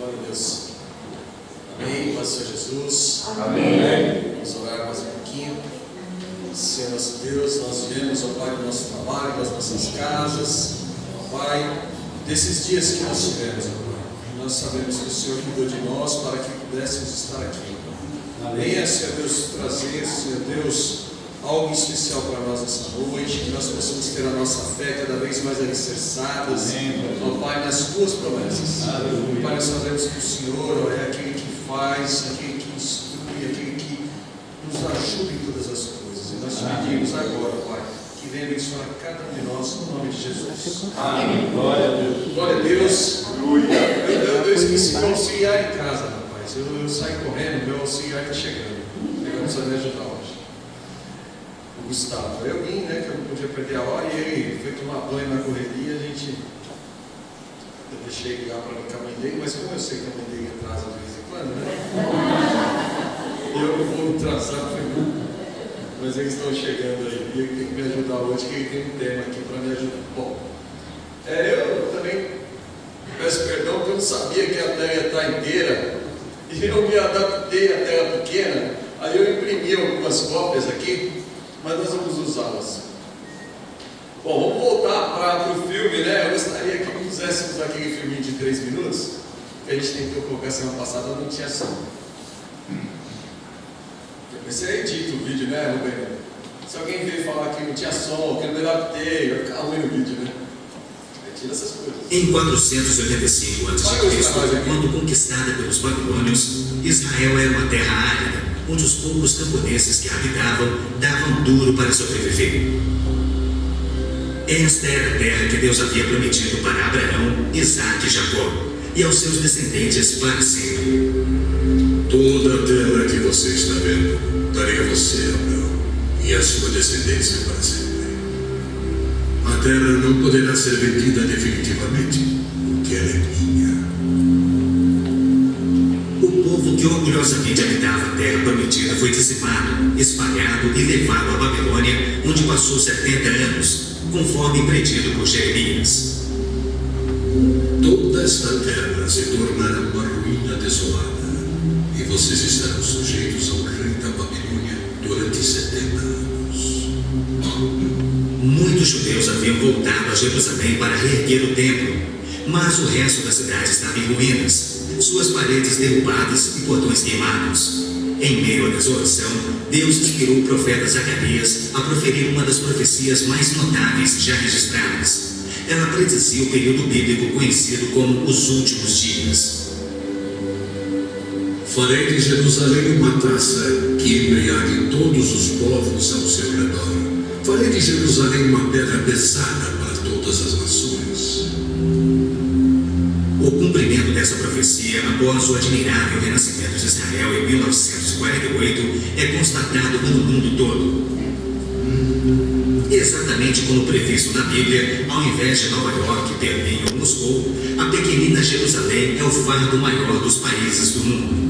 Glória a Deus. Amém. Paz do Senhor Jesus. Amém. Vamos orar mais um pouquinho. Senhor nosso Deus, nós viemos, ó Pai, do nosso trabalho, das nossas casas, ó Pai, desses dias que nós tivemos, ó Pai. Nós sabemos que o Senhor cuidou de nós para que pudéssemos estar aqui. Venha, Senhor Deus, trazer, Senhor Deus, algo especial para nós essa noite, que nós possamos ter a nossa fé cada vez mais alicerçada, ó Pai, nas Tuas promessas. Aleluia. Pai, nós sabemos que o Senhor é aquele que faz, aquele que instrui, aquele que nos ajuda em todas as coisas. E nós te pedimos agora, Pai, que venha abençoar cada um de nós, no nome de Jesus. Amém. Glória a Deus. Glória a Deus. Aleluia. Eu esqueci meu auxiliar em casa, rapaz. Eu saí correndo, meu auxiliar está chegando. Ele vai precisar me ajudar hoje. O Gustavo. Eu vim, né, que eu não podia perder a hora, e ele foi tomar banho na correria. Eu deixei ligar para a mãe dele, mas como eu sei que a mãe dele atrasa de vez em quando, né? Eu não vou me atrasar, mas eles estão chegando aí. E ele tem que me ajudar hoje, que ele tem um tema aqui para me ajudar. Bom, eu também peço perdão porque eu não sabia que a tela ia estar inteira e eu me adaptei à tela pequena. Aí eu imprimi algumas cópias aqui, mas nós vamos usá-las. Bom, vamos voltar para o filme, né? Eu gostaria que fizéssemos aquele filminho de 3 minutos que a gente tentou colocar semana passada, não tinha som. Você edita o vídeo, né, Rubem? Se alguém veio falar que não tinha som, que eu não me adaptei, vai ficar ruim o vídeo, né? Tira essas coisas. Em 485 a.C., quando conquistada pelos babilônios, Israel era uma terra árida, onde os poucos camponeses que habitavam davam duro para sobreviver. Esta era a terra que Deus havia prometido para Abraão, Isaque e Jacó, e aos seus descendentes para sempre. Toda a terra que você está vendo, darei a você, Abraão, e a sua descendência para sempre. A terra não poderá ser vendida definitivamente, porque ela é minha. O povo que orgulhosamente habitava a terra prometida foi dizimado, espalhado e levado à Babilônia, onde passou 70 anos, conforme predito por Jeremias. Toda esta terra se tornará uma ruína desolada, e vocês estarão sujeitos ao rei da Babilônia durante 70 anos. Muitos judeus haviam voltado a Jerusalém para reerguer o templo, mas o resto da cidade estava em ruínas, suas paredes derrubadas e portões queimados. Em meio à desolação, Deus inspirou o profeta Zacarias a proferir uma das profecias mais notáveis já registradas. Ela predizia o período bíblico conhecido como os últimos dias. Farei de Jerusalém uma taça que embriague todos os povos ao seu redor. Farei de Jerusalém uma pedra pesada para todas as nações. O cumprimento dessa profecia após o admirável renascimento de Israel em 1948 é constatado pelo mundo todo. Exatamente como previsto na Bíblia, ao invés de Nova York, Berlim ou Moscou, a pequenina Jerusalém é o fardo maior dos países do mundo.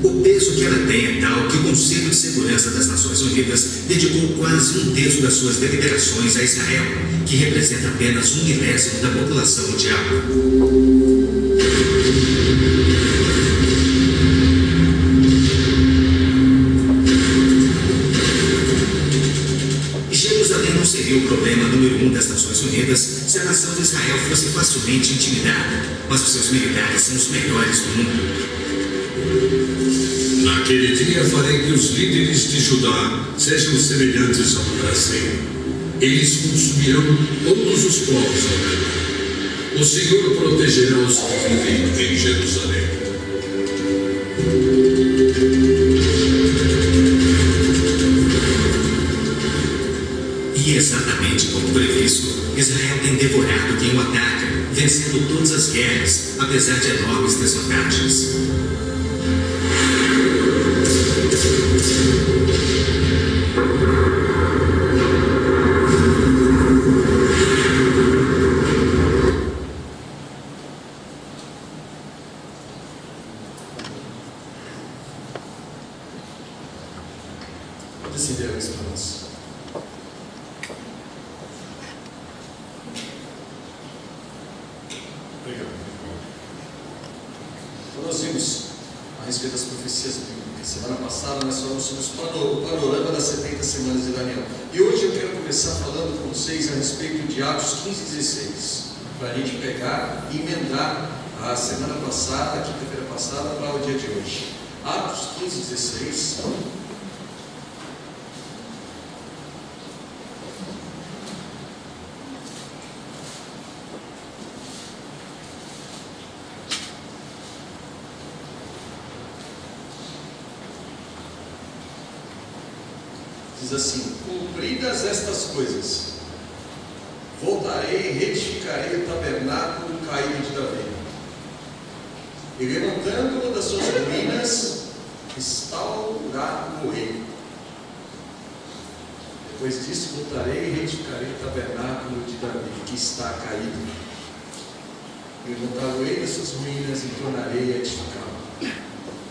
O peso que ela tem é tal que o Conselho de Segurança das Nações Unidas dedicou quase 1/3 das suas deliberações a Israel, que representa apenas 1/10 da população mundial. Jerusalém não seria o problema número 1 das Nações Unidas se a nação de Israel fosse facilmente intimidada, mas os seus militares são os melhores do mundo. Naquele dia farei que os líderes de Judá sejam semelhantes ao braseiro. Eles consumirão todos os povos ao redor. O Senhor protegerá os que vivem em Jerusalém. E exatamente como previsto, Israel tem devorado quem o ataca, vencendo todas as guerras, apesar de enormes desvantagens. Pode acender a luz para nós. Obrigado. Então nós vimos a respeito das profecias bíblicas. Semana passada nós falamos sobre o panorama das 70 semanas de Daniel. E hoje eu quero começar falando com vocês a respeito de Atos 15 e 16. Para a gente pegar e emendar a semana passada, a quinta-feira passada, para o dia de hoje. Atos 15 e 16. Diz assim: cumpridas estas coisas, voltarei e reedificarei o tabernáculo caído de Davi, e levantando-o das suas ruínas, restaurará o reino. Depois disso, voltarei e reedificarei o tabernáculo de Davi, que está caído. Levantar-o-ei das suas ruínas e tornarei a edificá-lo.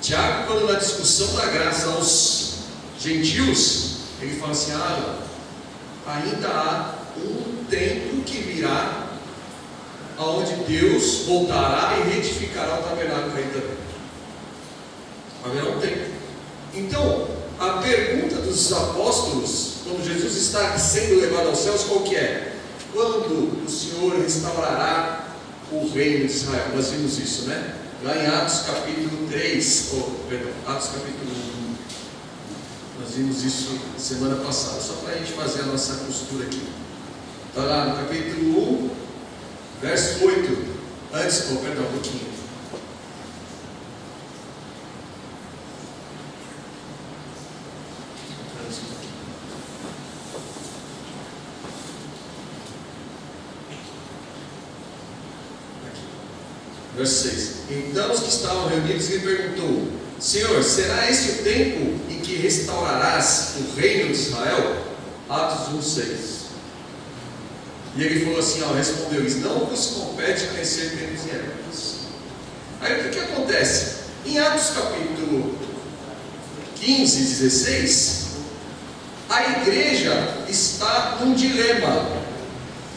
Tiago, quando na discussão da graça aos gentios, ele fala assim: ainda há um tempo que virá, aonde Deus voltará e reedificará o tabernáculo caído de Davi. Haverá um tempo. Então, a pergunta dos apóstolos, quando Jesus está sendo levado aos céus, qual que é? Quando o Senhor restaurará o reino de Israel? Nós vimos isso, né? Lá em Atos capítulo 3, Atos capítulo 1. Nós vimos isso semana passada, só para a gente fazer a nossa costura aqui. Está lá no capítulo 1, verso 8. Perdão, um pouquinho. Verso 6. Então os que estavam reunidos lhe perguntou: Senhor, será este o tempo em que restaurarás o reino de Israel? Atos 1:6. E ele falou assim, respondeu-lhes: não vos compete conhecer tempos e épocas. Aí o que acontece? Em Atos capítulo 15, 16, a igreja está num dilema,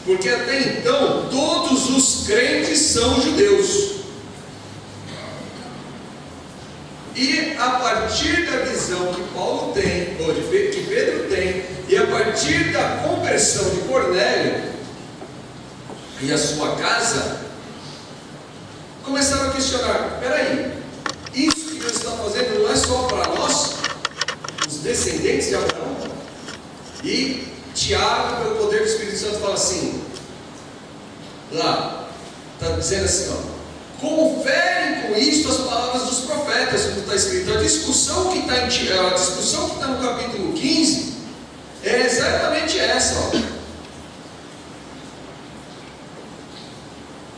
porque até então todos os crentes são judeus. E a partir da visão que Paulo tem, ou que Pedro tem, e a partir da conversão de Cornélio e a sua casa, começaram a questionar: peraí, isso que Deus está fazendo não é só para nós, os descendentes de Abraão? E Tiago, pelo poder do Espírito Santo, fala assim, lá, está dizendo assim, conferem com isto as palavras dos profetas, como está escrito. A discussão que está no capítulo 15 é exatamente essa.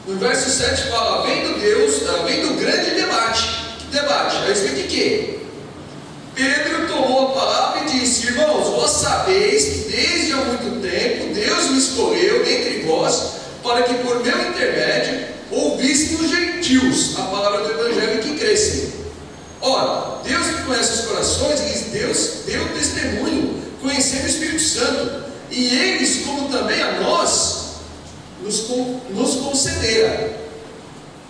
No verso 7 fala: vem do grande debate. Que debate? A respeito de quê? Pedro tomou a palavra e disse: irmãos, vós sabeis que desde há muito tempo Deus me escolheu dentre vós, para que por meu intermédio ouvissem os gentios a palavra do evangelho que crescem. Ora, Deus que conhece os corações, Deus deu testemunho, conhecendo o Espírito Santo, e eles, como também a nós, nos concedera,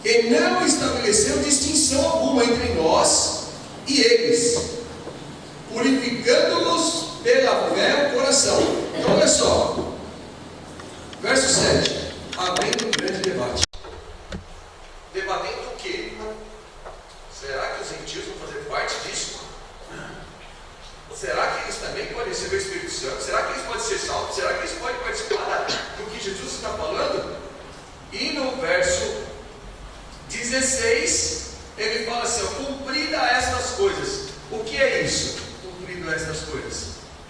e não estabeleceu distinção alguma entre nós e eles, purificando-nos pela fé o coração. Então olha só, verso 7, havendo um grande debate. Debatendo o quê? Será que os gentios vão fazer parte disso? Será que eles também podem receber o Espírito Santo? Será que eles podem ser salvos? Será que eles podem participar do que Jesus está falando? E no verso 16, ele fala assim: cumprida estas coisas. O que é isso? Cumprido estas coisas.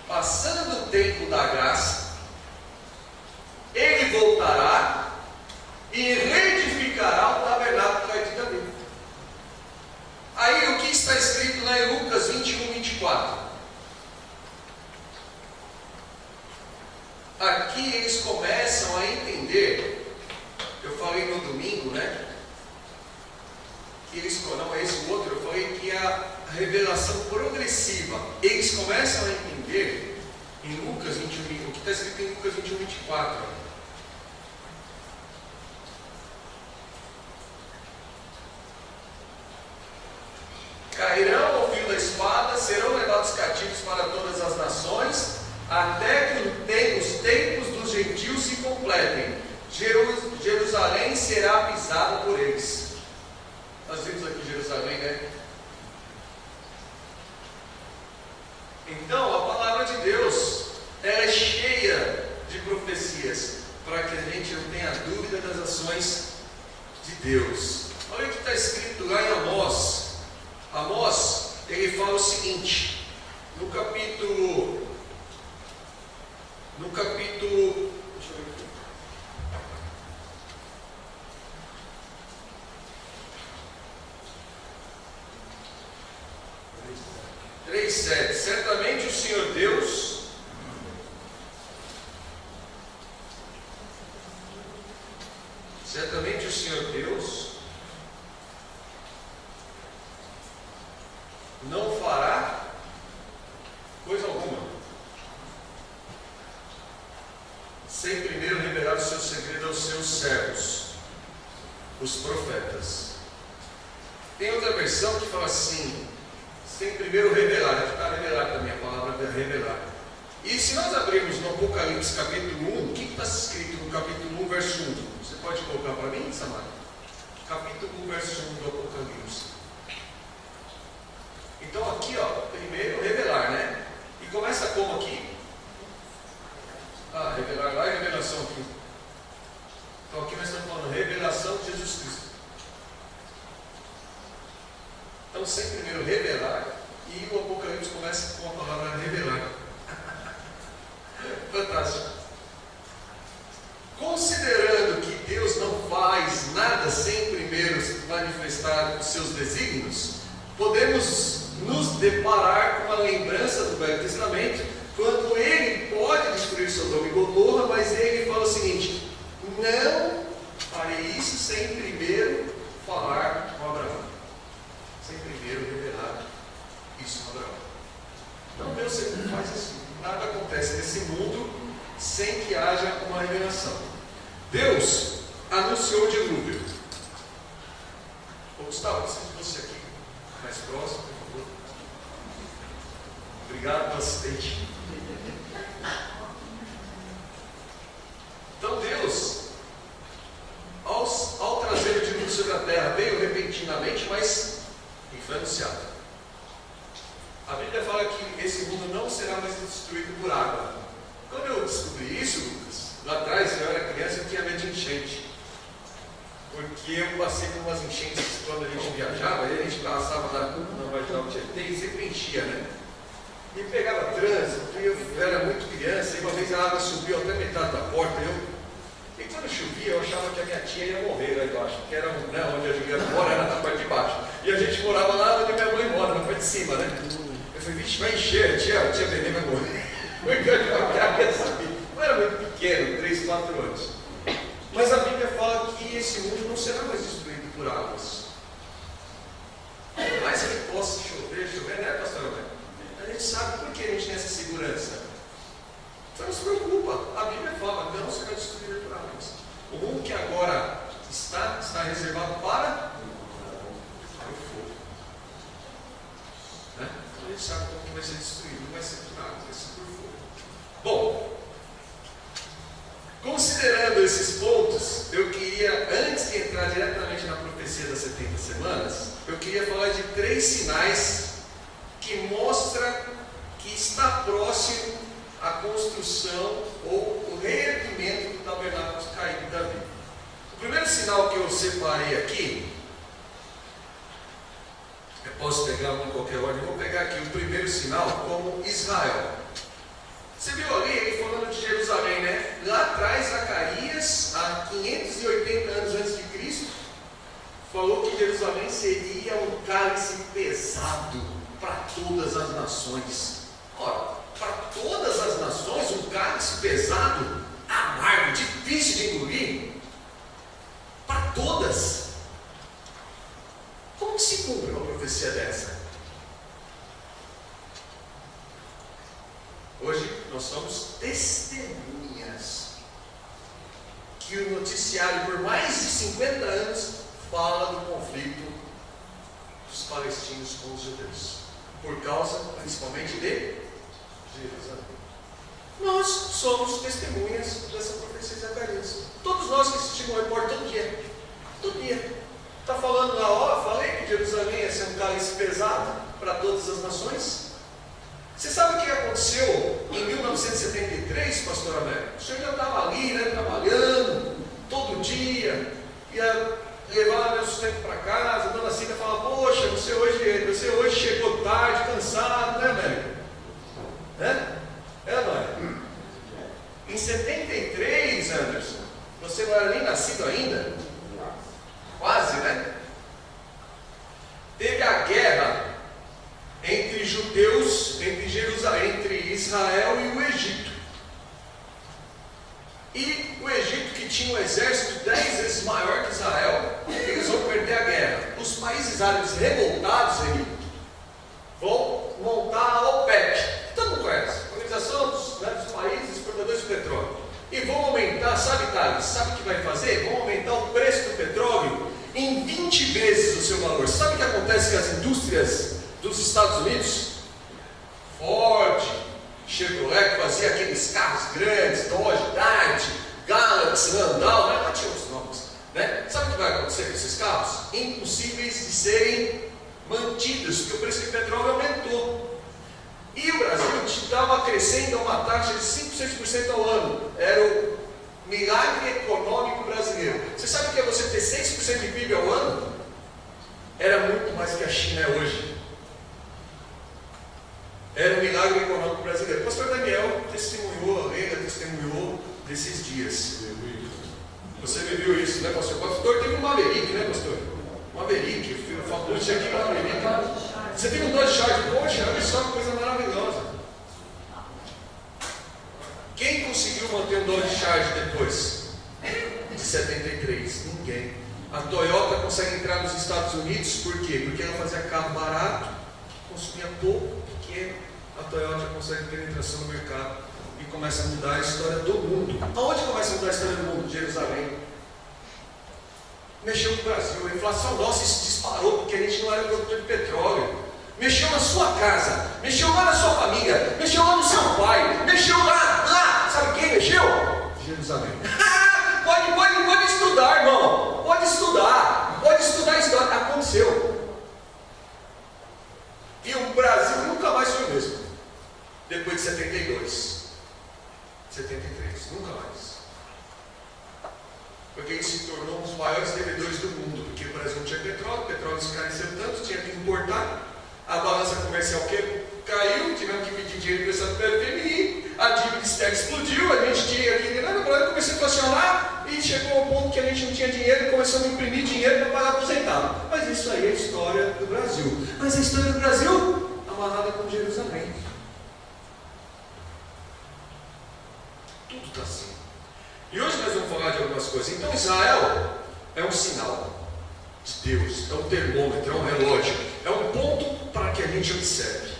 Passando o tempo da graça, ele voltará e reedificará o tabernáculo caído de Davi. Aí o que está escrito lá em Lucas 21, 24? Aqui eles começam a entender, eu falei no domingo, né? Que eles, não é esse o outro, eu falei que a revelação progressiva, eles começam a entender em Lucas 21, o que está escrito em Lucas 21, 24. serão levados cativos para todas as nações, até que os tempos dos gentios se completem. Jerusalém será pisada por eles. Nós vimos aqui Jerusalém, né? Então, a palavra de Deus, ela é cheia de profecias, para que a gente não tenha dúvida das ações de Deus. Olha o que está escrito lá em Amós. Amós, ele fala o seguinte, no capítulo, deixa eu ver aqui. 3:7. Certamente o Senhor Deus não fará coisa alguma sem primeiro revelar o seu segredo aos seus servos, os profetas. Tem outra versão que fala assim, sem primeiro revelar. Aqui está revelar também, a palavra é revelar. E se nós abrirmos no Apocalipse capítulo 1, o que está escrito no capítulo 1, verso 1? Você pode colocar para mim, Samara? Capítulo 1, verso 1 do Apocalipse. Então aqui, ó, primeiro revelar, né? E começa como aqui? Revelar lá e revelação aqui. Então aqui nós estamos falando revelação de Jesus Cristo. Então sem primeiro revelar, e o Apocalipse começa com a palavra revelar. Fantástico. Considerando que Deus não faz nada sem primeiro manifestar os seus desígnios, podemos nos deparar com a lembrança do Velho Testamento, quando ele pode destruir Sodoma e Gomorra, mas ele fala o seguinte: não farei isso sem primeiro falar com Abraão, sem primeiro revelar isso a Abraão. Então Deus sempre faz assim. Nada acontece nesse mundo sem que haja uma revelação. Deus anunciou o dilúvio. Ô Gustavo, preciso de você aqui, mais próximo, por favor. Obrigado pelo assistente. Então Deus, ao trazer o dilúvio sobre a terra, veio repentinamente, mas foi anunciado. A Bíblia fala que esse mundo não será mais destruído por água. Quando eu descobri isso, Lucas, lá atrás, eu era criança, eu tinha medo de enchente. Porque eu passei por umas enchentes quando a gente viajava, e a gente passava na Marginal Tietê e sempre enchia, né? E pegava trânsito, eu era muito criança, e uma vez a água subiu até metade da porta, e quando chovia, eu achava que a minha tia ia morrer lá embaixo, que era onde a Juliana mora, era na parte de baixo. E a gente morava lá onde minha mãe mora, na parte de cima, né? Eu falei, vixe, vai encher, a tia Benê vai morrer. Porque eu já sabia. Eu era muito pequeno, 3, 4 anos. Mas a Bíblia fala que esse mundo não será mais destruído por águas. Por mais que possa chover, né, pastor Roberto? A gente sabe por que a gente tem essa segurança. Você não se preocupa. A Bíblia fala, não será destruído por águas. O mundo que agora está reservado para o fogo. Né? A gente sabe como vai ser destruído, não vai ser por água, vai ser por fogo. Bom, considerando esses pontos, eu queria, antes de entrar diretamente na profecia das 70 semanas, eu queria falar de 3 sinais que mostram que está próximo a construção ou o reerguimento do tabernáculo caído de Davi. O primeiro sinal que eu separei aqui, eu posso pegar um em qualquer ordem, vou pegar aqui o primeiro sinal como Israel. Você viu ali ele falando de Jerusalém, né? Lá atrás, Zacarias, há 580 anos antes de Cristo, falou que Jerusalém seria um cálice pesado para todas as nações. Ora, para todas as nações, um cálice pesado, amargo, difícil de engolir, para todas. Como que se cumpre uma profecia dessa? Hoje nós somos testemunhas que o noticiário, por mais de 50 anos, fala do conflito dos palestinos com os judeus. por causa principalmente de Jerusalém. Nós somos testemunhas dessa profecia de Zacarias. Todos nós que assistimos o repórter todo dia. Todo dia. Está falando na hora, falei que Jerusalém ia ser um cálice pesado para todas as nações. Você sabe o que aconteceu em 1973, pastor Américo? O senhor já estava ali, né, trabalhando, todo dia, ia levar meu sustento para casa. A dona Cida fala: poxa, você hoje chegou tarde, cansado, né, Américo? Né? Não é? Em 73, Anderson, você não era nem nascido ainda? Quase, né? Teve a guerra entre judeus, entre Jerusalém, entre Israel e o Egito. E o Egito, que tinha um exército 10 vezes maior que Israel, eles vão perder a guerra. Os países árabes revoltados vão montar a OPEC, que todo mundo conhece, Organização dos Países Exportadores de Petróleo. E vão aumentar, sabe, Thales? Sabe o que vai fazer? Vão aumentar o preço do petróleo em 20 vezes o seu valor. Sabe o que acontece com as indústrias dos Estados Unidos? Ford, Chevrolet, que fazia aqueles carros grandes, Dodge, Dart, Galaxy, Landau, né? Lá tinha os nomes, né? Sabe o que vai acontecer com esses carros? Impossíveis de serem mantidos, porque o preço do petróleo aumentou. E o Brasil estava crescendo a uma taxa de 5, 6% ao ano. Era o milagre econômico brasileiro. Você sabe o que é você ter 6% de PIB ao ano? Era muito mais que a China é hoje. Era o milagre econômico brasileiro. O pastor Daniel testemunhou, a Leila testemunhou desses dias. Você viveu isso, né, pastor? O pastor teve um Maverick, né, pastor? Maverick, eu falo aqui Maverick. Você teve um Dodge Charger, poxa, olha só que coisa maravilhosa. Quem conseguiu manter um Dodge Charger depois de 73? Ninguém. A Toyota consegue entrar nos Estados Unidos, por quê? Porque ela fazia carro barato, consumia pouco, pequeno. A Toyota consegue penetração no mercado e começa a mudar a história do mundo. Aonde começa a mudar a história do mundo? Jerusalém. Mexeu com o Brasil, a inflação nossa se disparou porque a gente não era produtor de petróleo. Mexeu na sua casa, mexeu lá na sua família, mexeu lá no seu pai, mexeu lá, sabe quem mexeu? Jerusalém. Pode estudar, irmão, pode estudar a história, aconteceu. E o Brasil nunca mais foi o mesmo, depois de 72, 73, nunca mais. Porque ele se tornou um dos maiores devedores do mundo, porque o Brasil não tinha petróleo, o petróleo encareceu tanto, tinha que importar. A balança comercial caiu, tivemos que pedir dinheiro emprestado pelo FMI, a dívida externa explodiu, a gente tinha aqui, o problema começou a inflacionar e chegou ao ponto que a gente não tinha dinheiro e começamos a imprimir dinheiro para pagar aposentado. Mas isso aí é a história do Brasil. Mas a história do Brasil amarrada com Jerusalém. Tudo está assim. E hoje nós vamos falar de algumas coisas. Então Israel é um sinal de Deus, é um termômetro, é um relógio, é um ponto para que a gente observe.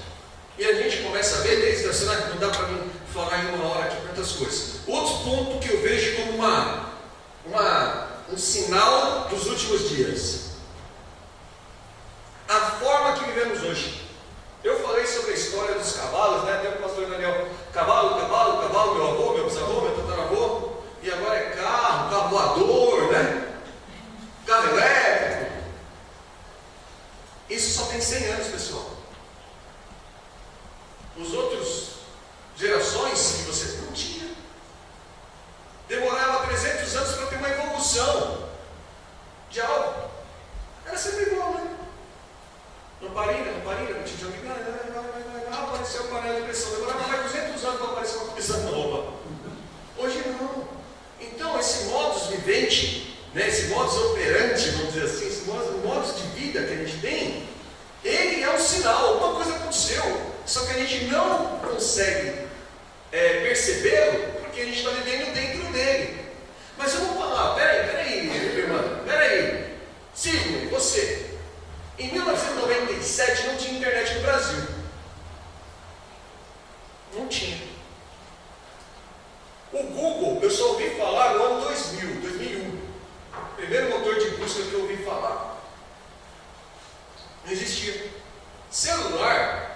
E a gente começa a ver desde a cena que não dá para mim falar em uma hora aqui tantas coisas. Outro ponto que eu vejo como um sinal dos últimos dias. A forma que vivemos hoje. Eu falei sobre a história dos cavalos, né? Até o pastor Daniel, cavalo, meu avô, meu bisavô, meu tataravô, e agora é carro voador, né? Carro elétrico. Isso só tem 100 anos, pessoal. Os outros gerações que você não tinha. Demorava 300 anos para ter uma evolução de algo. Era sempre igual, né? Lamparina, tinha de apareceu o painel de pressão. Demorava mais 200 anos para aparecer uma coisa nova. Hoje não. Então, esse modus vivente, né, esse modus operandi, vamos dizer assim, esse modus de vida que a gente tem, ele é um sinal, alguma coisa aconteceu, só que a gente não consegue percebê-lo, porque a gente está vivendo dentro dele. Mas eu vou falar, peraí, irmã, peraí, Sidney, você, em 1997 não tinha internet no Brasil, não tinha. O Google, eu só ouvi falar no ano 2001, primeiro motor de busca que eu ouvi falar. Não existia. Celular,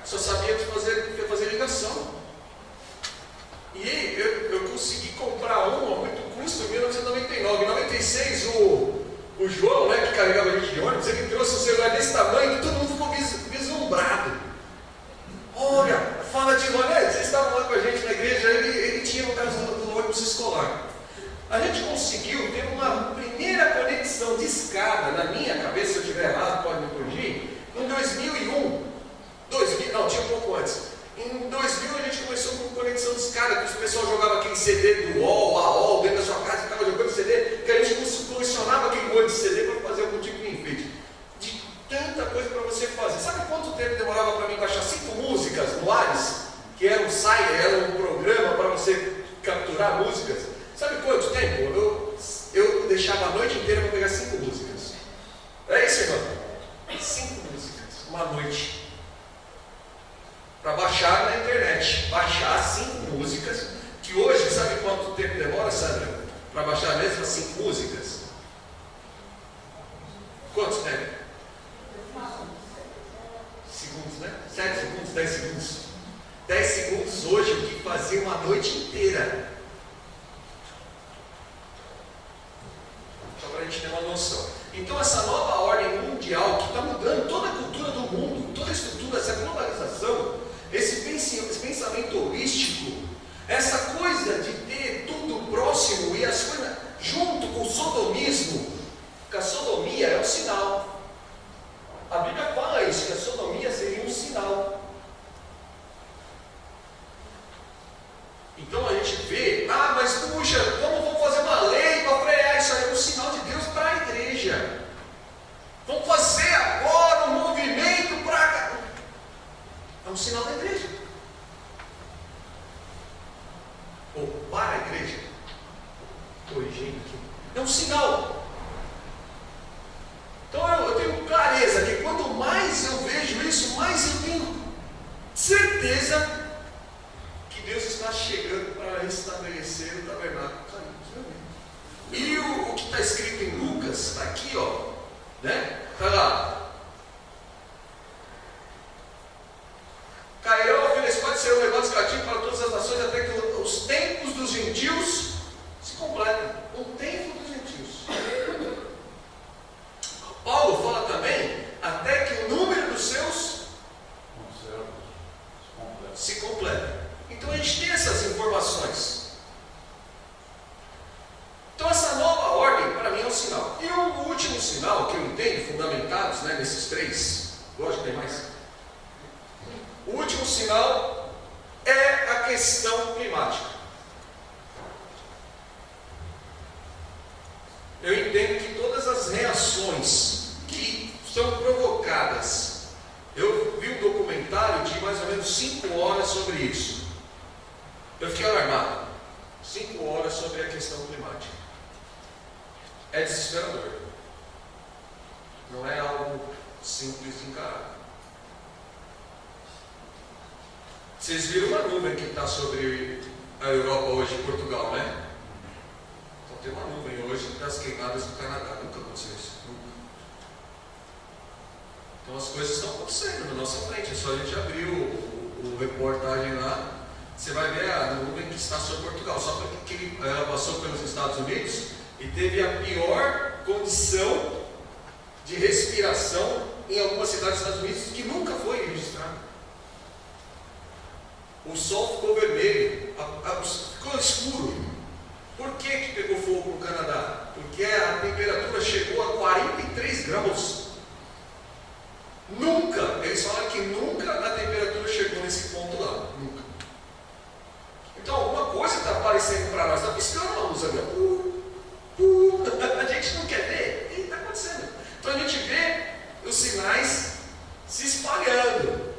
carregava a gente de ônibus, ele trouxe um celular desse tamanho que todo mundo ficou vislumbrado. Olha, fala de ônibus, vocês estavam lá com a gente na igreja, ele tinha no caso do ônibus escolar. A gente conseguiu ter uma primeira conexão de escada, na minha cabeça, se eu estiver errado, pode me corrigir, em 2001, não, tinha um pouco antes. Em 2000 a gente começou com conexão de escada, que o pessoal jogava aquele CD do UOL, AOL, dentro da sua casa, ficava jogando CD, que a gente colecionava aquele monte de CD para fazer algum tipo de enfeite. De tanta coisa para você fazer. Sabe quanto tempo demorava para mim baixar 5 músicas no Ares? Que era um site, era um programa para você capturar músicas. Sabe quanto tempo? Eu deixava a noite inteira para pegar 5 músicas. É isso, irmão? 5 músicas, uma noite. Para baixar na internet. Baixar 5 músicas. Que hoje, sabe quanto tempo demora, Sandra? Para baixar mesmo as 5 músicas? Quanto tempo? Segundos, né? 7 segundos, 10 segundos. 10 segundos hoje, o que fazia uma noite inteira. Só para a gente ter uma noção. Então essa nova ordem mundial que está mudando toda a cultura do mundo, toda a estrutura, essa globalização, esse pensamento holístico, essa coisa de ter tudo próximo e as coisas junto com o sodomismo, porque a sodomia é um sinal. A Bíblia fala isso, que a sodomia seria um sinal. Então a gente vê, mas puxa, como vamos fazer uma lei para frear isso aí? É um sinal de Deus para a igreja. Vamos fazer agora um movimento para... É um sinal da igreja. Ou para a igreja. Corrigindo aqui. É um sinal. Então eu tenho clareza que quanto mais eu vejo isso, mais eu tenho certeza que Deus está chegando para restabelecer o tabernáculo caído. E o que está escrito em Lucas, está aqui, ó, né? Está lá. Cairão, filhos, pode ser levados cativos para todas as nações, até que os tempos dos gentios se completem. O tempo dos gentios. Paulo fala também, até que o número dos seus se complete. Então a gente tem essas informações. Então essa nova ordem, para mim, é um sinal. E o último sinal que eu entendo, fundamentados, né, nesses 3, lógico que tem mais. O último sinal é a questão climática. Eu entendo que todas as reações que são provocadas, eu vi um documentário de mais ou menos 5 horas sobre isso. Eu fiquei alarmado. 5 horas sobre a questão climática. É desesperador. Não é algo simples de encarar. Vocês viram uma nuvem que está sobre a Europa hoje, Portugal, né? Então tem uma nuvem hoje das queimadas do Canadá. Nunca aconteceu isso. Nunca. Então as coisas estão acontecendo na nossa frente. É só a gente abrir o reportagem lá. Você vai ver a nuvem que está sobre Portugal. Só porque ela passou pelos Estados Unidos e teve a pior condição de respiração em algumas cidades dos Estados Unidos que nunca foi registrada. O sol ficou vermelho, ficou escuro. Por que pegou fogo no Canadá? Porque a temperatura chegou a 43 graus. Nunca, eles falaram que nunca a temperatura chegou nesse ponto lá. Nunca. Então alguma coisa está aparecendo para nós, está piscando a luz ali. A gente não quer ver, o que está acontecendo? Então a gente vê os sinais se espalhando.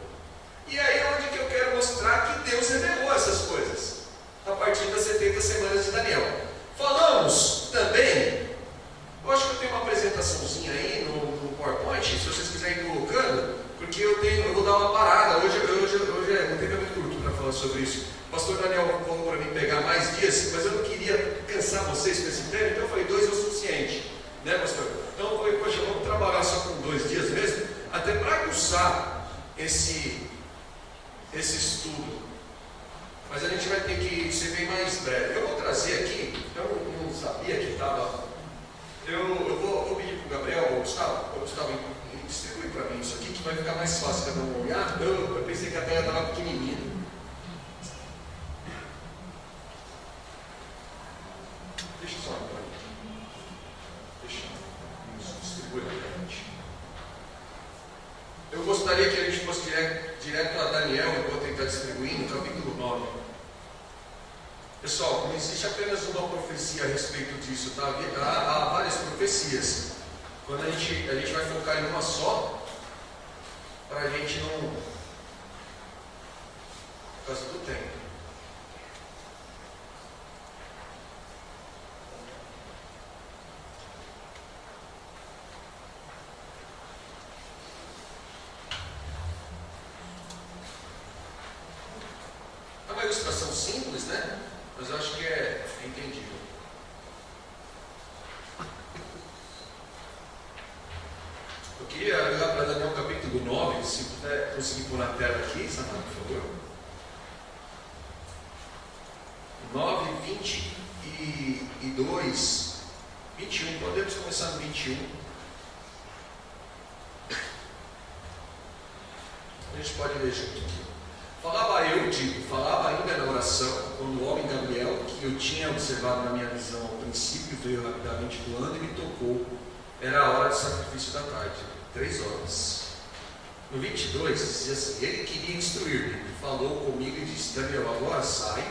E aí é onde que eu quero mostrar que Deus revelou essas coisas, a partir das 70 semanas de Daniel. Falamos também, eu acho que eu tenho uma apresentaçãozinha aí no PowerPoint, se vocês quiserem ir colocando, porque eu vou dar uma parada, hoje é um tempo muito curto para falar sobre isso. O pastor Daniel falou para mim pegar mais dias, mas eu não queria cansar vocês com esse tema, então eu falei 2 é o suficiente, né, pastor? Então eu falei, poxa, vamos trabalhar só com 2 dias mesmo, até para aguçar esse estudo. Mas a gente vai ter que ser bem mais breve. Eu vou trazer aqui, eu não sabia que estava. Eu vou pedir para Gabriel, Gustavo, distribui para mim isso aqui que vai ficar mais fácil cada um olhar. Eu pensei que a terra estava pequenininha. Deixa só para mim. Deixa isso, distribui para a gente. Eu gostaria que a gente fosse direto a Daniel, enquanto ele está distribuindo, capítulo 9. Pessoal, não existe apenas uma profecia a respeito disso, tá? Há várias profecias. Quando a gente vai focar em uma só, para a gente não... por causa do tempo. É uma ilustração simples, né? Mas eu acho que é entendível. Eu queria olhar para Daniel capítulo 9, se puder conseguir pôr na tela aqui, Samara, por favor. 9, 22, 21. Podemos começar no 21. A gente pode ler junto aqui. Falava ainda na oração, quando o homem Gabriel, que eu tinha observado na minha visão ao princípio, veio rapidamente voando e me tocou. Era a hora do sacrifício da tarde, 3 horas. No 22, dizia assim: ele queria instruir-me, falou comigo e disse: Daniel, agora sai,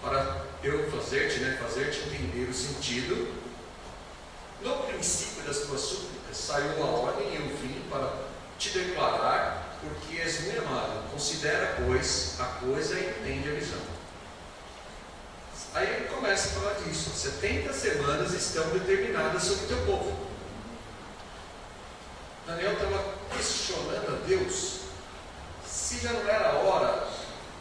para eu fazer-te entender o sentido. No princípio das tuas súplicas, saiu a ordem e eu vim para te declarar, porque és muito amado. Considera, pois, a coisa e entende a visão. Aí ele começa a falar disso. 70 semanas estão determinadas sobre o teu povo. Daniel estava questionando a Deus se já não era a hora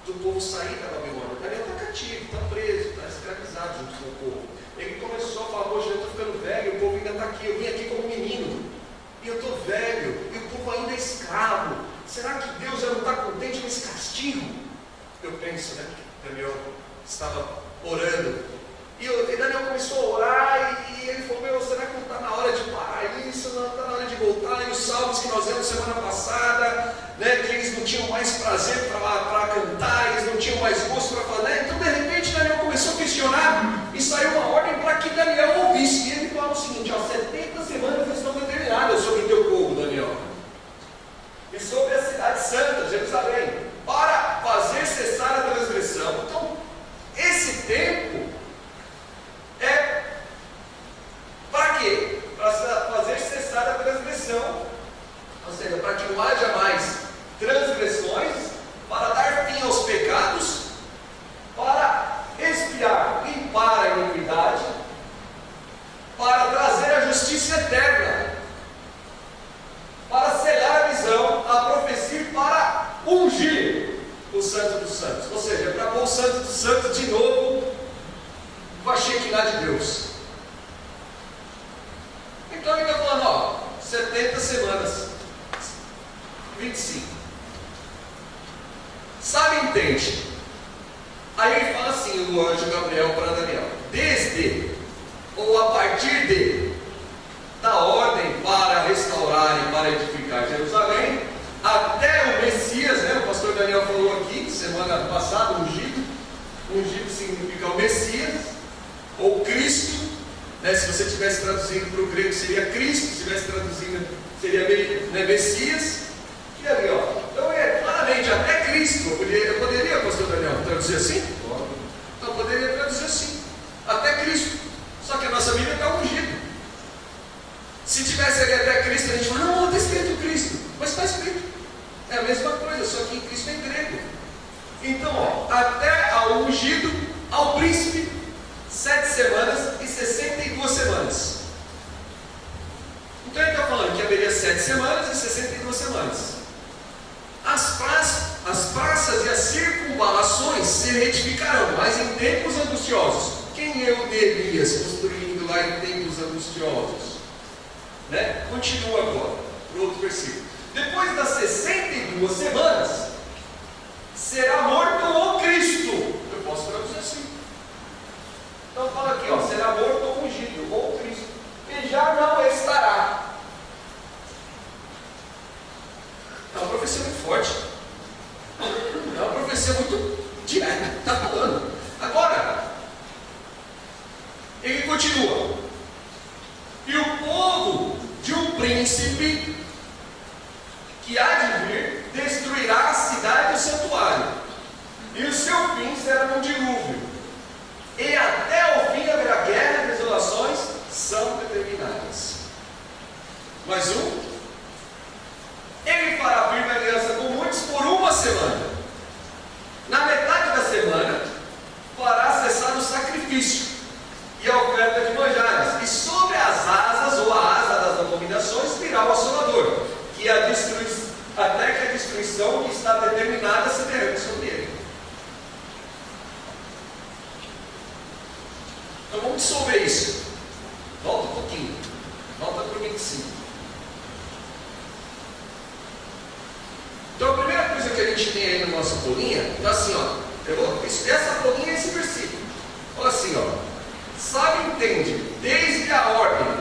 do povo sair da Babilônia. Daniel está cativo, está preso, está escravizado junto com o povo. Ele começou a falar: poxa, eu estou ficando velho, o povo ainda está aqui, eu vim aqui como menino, e eu estou velho, e o povo ainda é escravo. Será que Deus já não está contente com esse castigo? Eu penso, né? Daniel estava orando. E Daniel começou a orar e ele falou: meu, será que não está na hora de parar isso? Não está na hora de voltar? E os salmos que nós vimos semana passada, né, que eles não tinham mais prazer para cantar, eles não tinham mais gosto para falar, né? Então de repente Daniel começou a questionar e saiu uma ordem para que Daniel ouvisse. E ele falou o seguinte: 70 semanas estão determinadas sobre o teu povo, Daniel, e sobre a cidade santa, Jerusalém, para fazer cessar a transgressão. Então, esse tempo é para quê? Para fazer cessar a transgressão, ou seja, para que não haja mais transgressões, para dar fim aos pecados, para expiar, limpar a iniquidade, para trazer a justiça eterna, para selar a visão, a profecia, para ungir o Santo dos Santos, ou seja, para pôr o Santo dos Santos de novo com a Shekinah de Deus. Então ele está falando, 70 semanas, 25. Sabe, entende? Aí ele fala assim, o anjo Gabriel para Daniel: desde, ou a partir de, da ordem para restaurar e para edificar Jerusalém, até o Messias, né? O pastor Daniel falou aqui, semana passada, ungido. Ungido significa o Messias, ou Cristo, né? Se você estivesse traduzindo para o grego seria Cristo, se estivesse traduzindo seria, né, Messias. E ali, então claramente, até Cristo. Eu poderia, pastor Daniel, traduzir assim? Não, poderia traduzir assim, até Cristo. Só que a nossa Bíblia está ungida. Se tivesse ali até Cristo, a gente fala: não, está escrito Cristo. Mas está escrito. É a mesma coisa, só que em Cristo é em grego. Então, até ao ungido, ao príncipe, 7 semanas e 62 semanas. Então ele está falando que haveria 7 semanas e 62 semanas. As praças e as circunvalações se retificarão, mas em tempos angustiosos. Quem é o Neemias construindo lá em tempos angustiosos? Né? Continua agora, no outro versículo. Depois das 62 semanas, será morto o Cristo. Eu posso traduzir assim. Então fala aqui, será morto ou ungido, ou Cristo, e já não estará. profecia muito forte. É uma profecia muito direta. Está falando. Agora, ele continua. E o povo de um príncipe que há de vir destruirá a cidade e o santuário, e o seu fim será um dilúvio, e até o fim haverá guerra e desolações são determinadas. Mais um. Ele fará firme aliança com muitos por uma semana. Na metade da semana fará cessar o sacrifício e a oferta de manjares, e sobre as asas ou a asa das abominações virá o assolador, até que a destruição que está determinada se derrame sobre ele. Então vamos dissolver isso. Volta um pouquinho. Volta para o 25. Então a primeira coisa que a gente tem aí na nossa folhinha está assim, ó. Essa folhinha é esse versículo. Olha assim, ó. Sabe, entende, desde a ordem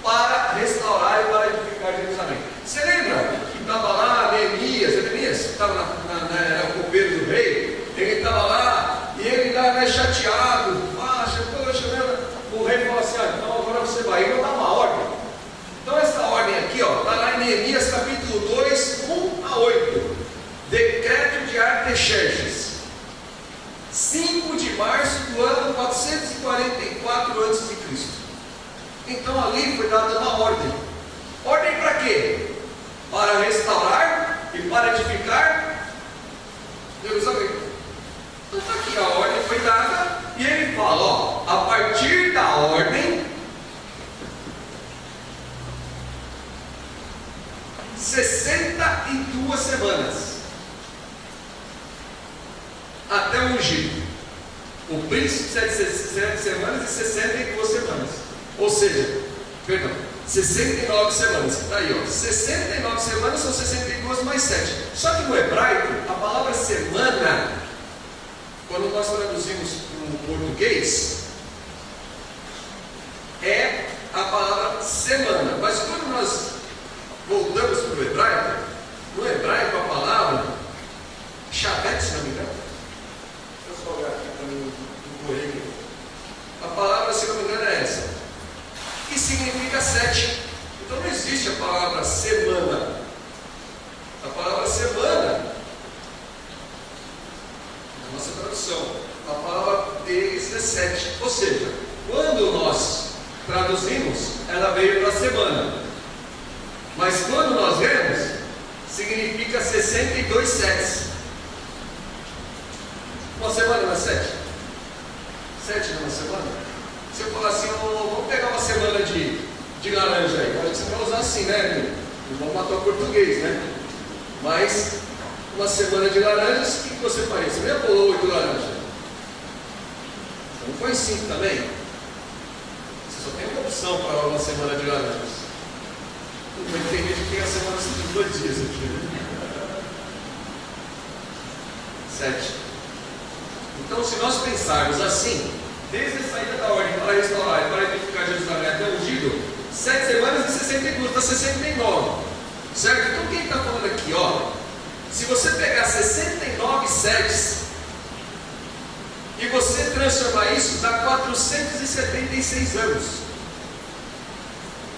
para restaurar e para edificar Jerusalém. Você lembra que estava lá Neemias, que estava era o copeiro do rei? Ele estava lá e ele estava chateado. Poxa, o rei falou assim: então agora você vai. E vou dar uma ordem. Então essa ordem aqui, está lá em Neemias capítulo 2, 1 a 8. Decreto de Artaxerxes, 5 de março do ano 444 a.C. Então ali foi dada uma ordem. Ordem para quê? Para restaurar e para edificar Jerusalém. Então está aqui, a ordem foi dada, e ele fala, a partir da ordem, 62 semanas até o ungido. O príncipe 7 semanas e 62 semanas. Ou seja, 69 semanas. Está aí, 69 semanas são 62 mais 7. Só que no hebraico, a palavra semana, quando nós traduzimos para o português, é a palavra semana. Mas quando nós voltamos para o hebraico, no hebraico a palavra Shabbat, se não me engano. Deixa eu só olhar aqui para mim correr. A palavra, se não me engano, é essa. Que significa 7. Então não existe a palavra semana. A palavra semana, na nossa tradução, a palavra deles é 7. Ou seja, quando nós traduzimos, ela veio para semana. Mas quando nós vemos, significa 62 sets. Uma semana não é 7? 7 não é uma semana? Se eu falar assim, vamos pegar uma semana de laranja aí, pode ser para usar assim, né? Não vamos matar o português, né? Mas uma semana de laranjas, o que você faria? Você já pulou 8 laranjas? Você não põe 5 também? Você só tem uma opção para uma semana de laranjas. Tem gente que tem a semana de 2 dias aqui, né? 7. Então, se nós pensarmos assim, desde a saída da ordem para restaurar e para edificar Jerusalém até o ungido, 7 semanas e 62, dá 69. Certo? Então quem está falando aqui, se você pegar 69 sets e você transformar isso, dá 476 anos.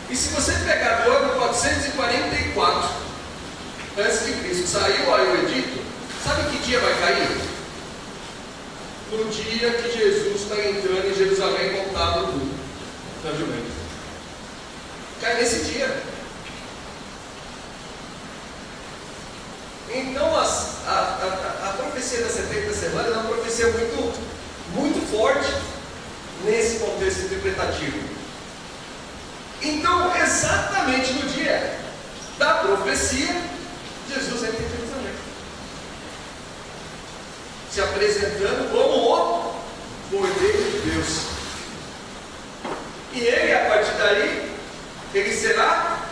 E se você pegar do ano 444 antes de Cristo, saiu aí o edito, sabe que dia vai cair? No dia que Jesus está entrando em Jerusalém montado na jumenta. Cai nesse dia. Então a profecia das 70 semanas é uma profecia muito, muito forte nesse contexto interpretativo. Então, exatamente no dia da profecia, Jesus entra em Jerusalém, se apresentando como o Cordeiro de Deus. E ele, a partir daí, ele será.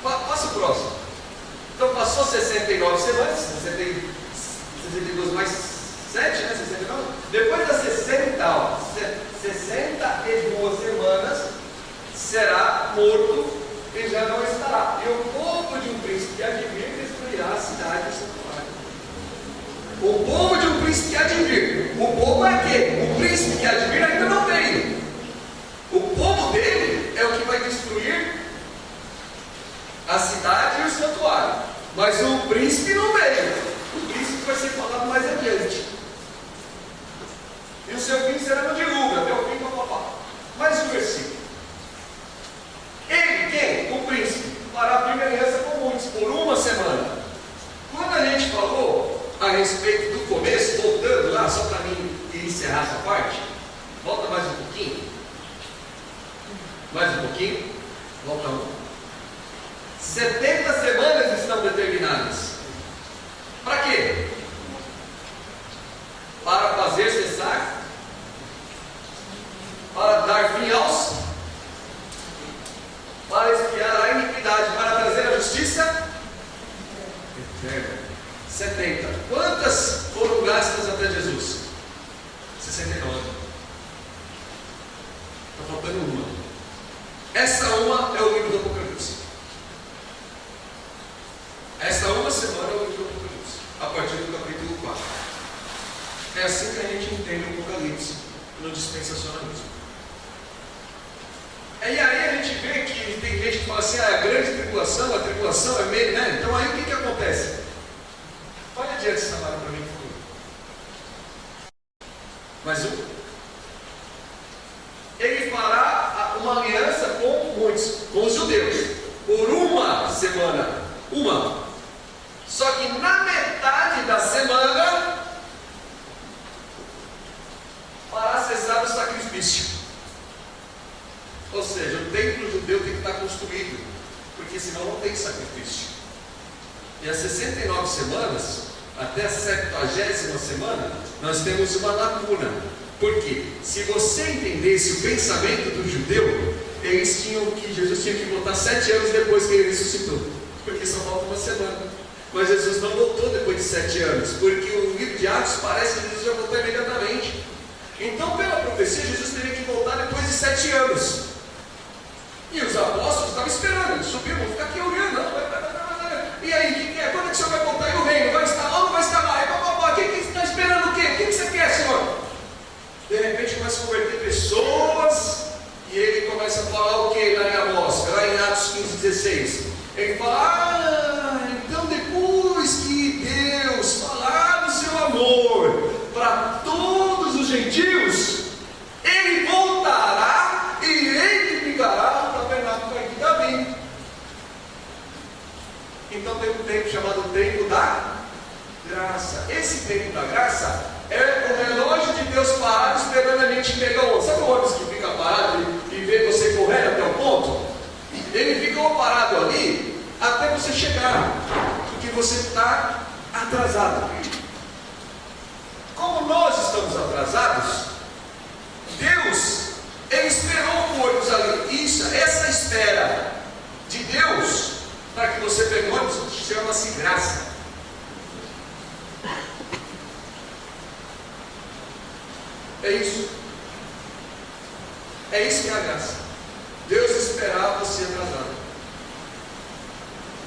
Passa o próximo. Então passou 69 semanas, 62 mais 7, né? 69. Depois das 62 semanas, será morto e já não estará. E o povo de um príncipe há de O povo de um príncipe que há de vir. O povo é quem? O príncipe que há de vir ainda não veio. O povo dele é o que vai destruir a cidade e o santuário. Mas o príncipe não veio. O príncipe vai ser falado mais adiante. E o seu fim será no dilúvio, até o fim do papá. Mais um versículo. Ele, quem? O príncipe, fará a primeira aliança com muitos, por uma semana. Quando a gente falou a respeito do começo, voltando lá, só para mim encerrar essa parte, volta mais um pouquinho. Mais um pouquinho. Volta um. 70 semanas estão determinadas. Para quê? Para fazer cessar, para dar fim aos, para expiar a iniquidade, para trazer a justiça eterna. 70. Quantas foram gastas até Jesus? 69. Está faltando uma. Essa uma é o livro do Apocalipse. Essa uma semana é o livro do Apocalipse, a partir do capítulo 4. É assim que a gente entende o Apocalipse no dispensacionalismo. E aí a gente vê que tem gente que fala assim, a grande tribulação, a tribulação é meio, né? Então aí o que acontece? Olha adiante, Samara, para mim, por favor. Mais um. Ele fará uma aliança com muitos, com os judeus, por uma semana. Uma. Só que na metade da semana, para cessar o sacrifício. Ou seja, o templo judeu tem que estar construído, porque senão não tem sacrifício. E as 69 semanas, até a 70ª semana, nós temos uma lacuna. Por quê? Se você entendesse o pensamento do judeu, Jesus tinha que voltar 7 anos depois que ele ressuscitou, porque só falta uma semana. Mas Jesus não voltou depois de 7 anos, porque o livro de Atos parece que Jesus já voltou imediatamente. Então, pela profecia, Jesus teria que voltar depois de 7 anos. E os apóstolos estavam esperando, eles subiram, vão ficar aqui olhando. E aí, o que é? Quando é que o senhor vai voltar? E o reino vai estar lá ou não vai estar lá? E quem está esperando o quê? O que você quer, senhor? De repente começa a converter pessoas, e ele começa a falar o que lá em Amós, lá em Atos 15:16. Ele fala, então depois que Deus falar do seu amor para todos os gentios, ele voltará e edificará o tabernáculo de Davi. Então tem um tempo chamado tempo da graça. Esse tempo da graça é o relógio de Deus parado esperando a gente pegar o ônibus. Sabe o ônibus que fica parado e vê você correndo até o ponto? Ele fica parado ali até você chegar, porque você está atrasado. Como nós estamos atrasados, Deus, Ele esperou por nos ali. Essa espera de Deus para que você pegue o ônibus chama-se graça. É isso. É isso que é a graça. Deus esperar você atrasado.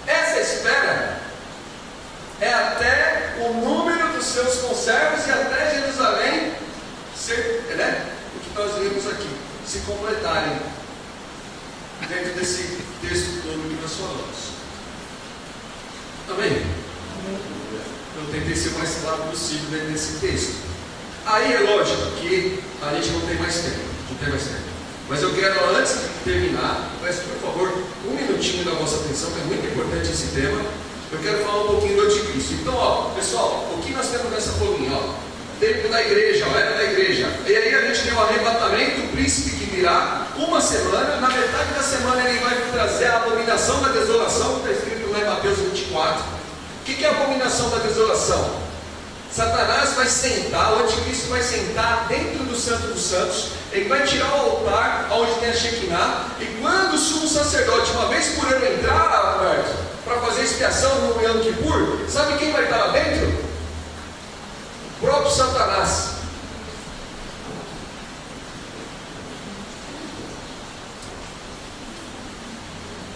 Essa espera é até o número dos seus conservos e até Jerusalém ser, né? O que nós lemos aqui, se completarem dentro desse texto todo que nós falamos. Amém? Eu tentei ser o mais claro possível dentro desse texto. Aí é lógico que a gente não tem mais tempo. Mas eu quero, antes de terminar, peço por favor, um minutinho da vossa atenção, que é muito importante esse tema. Eu quero falar um pouquinho do anticristo. Então, pessoal, o que nós temos nessa folhinha? Tempo da igreja, era da igreja. E aí a gente tem o arrebatamento, o príncipe que virá uma semana. Na metade da semana ele vai trazer a abominação da desolação, que está escrito lá em Mateus 24. O que é a abominação da desolação? Satanás vai sentar, o anticristo vai sentar dentro do Santo dos Santos, ele vai tirar o altar onde tem a Shekinah, e quando o sumo sacerdote, uma vez por ano, entrar, Alberto, para fazer expiação no Yom Kippur, sabe quem vai estar lá dentro? O próprio Satanás.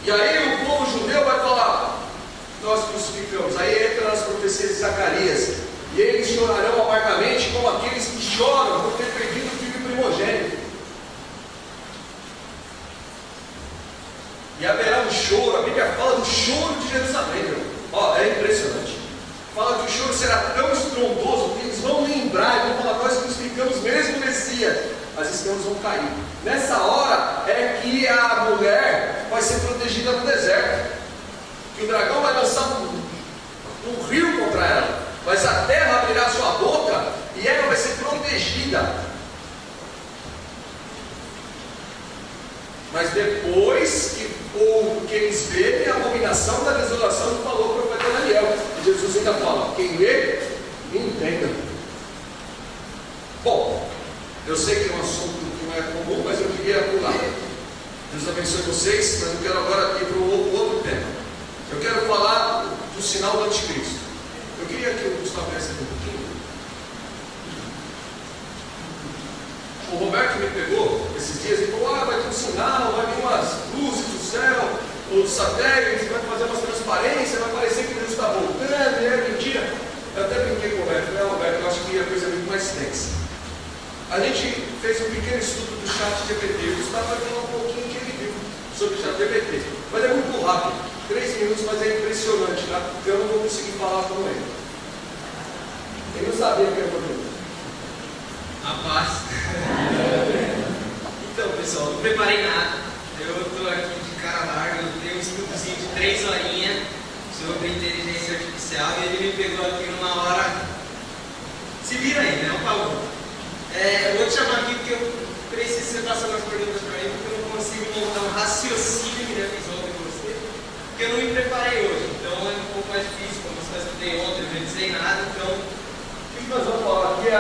E aí o povo judeu vai falar, nós crucificamos. Aí entra nas profecias de Zacarias, E eles chorarão amargamente como aqueles que choram por ter perdido o filho primogênito. E haverá um choro, a Bíblia fala do choro de Jerusalém, meu. Ó, é impressionante. Fala que o choro será tão estrondoso que eles vão lembrar, e vão falar, nós crucificamos mesmo o Messias. As escamas vão cair. Nessa hora é que a mulher vai ser protegida no deserto. Que o dragão vai lançar um rio contra ela. Mas a terra abrirá sua boca e ela vai ser protegida. Mas depois que eles verem a abominação da desolação que falou o profeta Daniel. E Jesus ainda fala, quem lê, entenda. Bom, eu sei que é um assunto que não é comum, mas eu queria pular. Deus abençoe vocês, mas eu quero agora ir para um outro tema. Eu quero falar do sinal do anticristo. Eu queria que o Gustavo viesse aqui um pouquinho. O Roberto me pegou esses dias e falou, vai ter um sinal, vai vir umas luzes do céu, os satélites, vai fazer umas transparências, vai parecer que Deus está voltando, é mentira. Eu até brinquei com o Roberto, né, Roberto? Eu acho que a coisa é muito mais tensa. A gente fez um pequeno estudo do chat GPT. O Gustavo vai falar um pouquinho que ele viu sobre o chat GPT. Mas é muito rápido, 3 minutos, mas é impressionante, tá? Eu não vou conseguir falar com ele. Ele não sabia que era problema. Rapaz. Então, pessoal, não preparei nada. Eu estou aqui de cara larga. Eu tenho um estudozinho de 3 horinhas sobre inteligência artificial e ele me pegou aqui numa hora. Se vira aí, né? Um favor. Eu vou te chamar aqui porque eu preciso você passar umas perguntas para mim, porque eu não consigo montar um raciocínio que resolve com você, porque eu não me preparei hoje, então é um pouco mais difícil, como eu só estudei ontem, eu não sei nada, então. O que nós vamos falar aqui é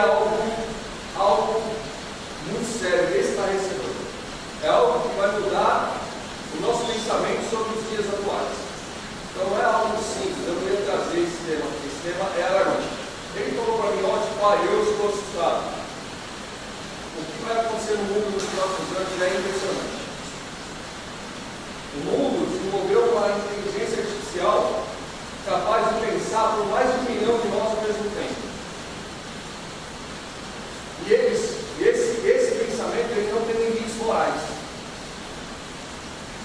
algo muito sério, esclarecedor. É algo que vai mudar o nosso pensamento sobre os dias atuais. Então não é algo simples, eu queria trazer esse tema aqui. Esse tema é alarmante. Ele falou para mim ontem, pai, eu estou assustado. O que vai acontecer no mundo nos próximos anos é impressionante. O mundo desenvolveu uma inteligência artificial capaz de pensar por mais de 1 milhão de nós ao mesmo tempo. E esse pensamento ele não tem limites morais.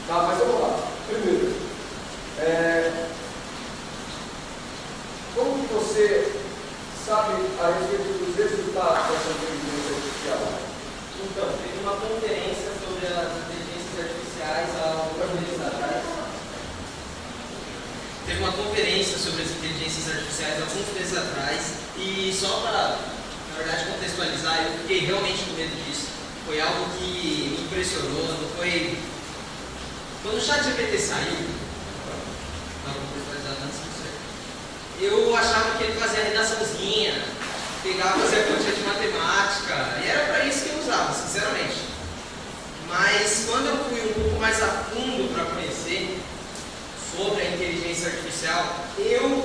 Tá, mas vamos lá. Primeiro, como que você sabe a respeito dos resultados dessa inteligência artificial? Então, teve uma conferência sobre as inteligências artificiais há alguns meses atrás. Teve uma conferência sobre as inteligências artificiais há alguns meses atrás. E só para, na verdade, contextualizar, eu fiquei realmente com medo disso. Foi algo que me impressionou. Não foi. Quando o ChatGPT saiu, para contextualizar antes disso, eu achava que ele fazia redaçãozinha, pegava, fazia continha de matemática, e era para isso que eu usava, sinceramente. Mas quando eu fui um pouco mais a fundo para conhecer sobre a inteligência artificial, eu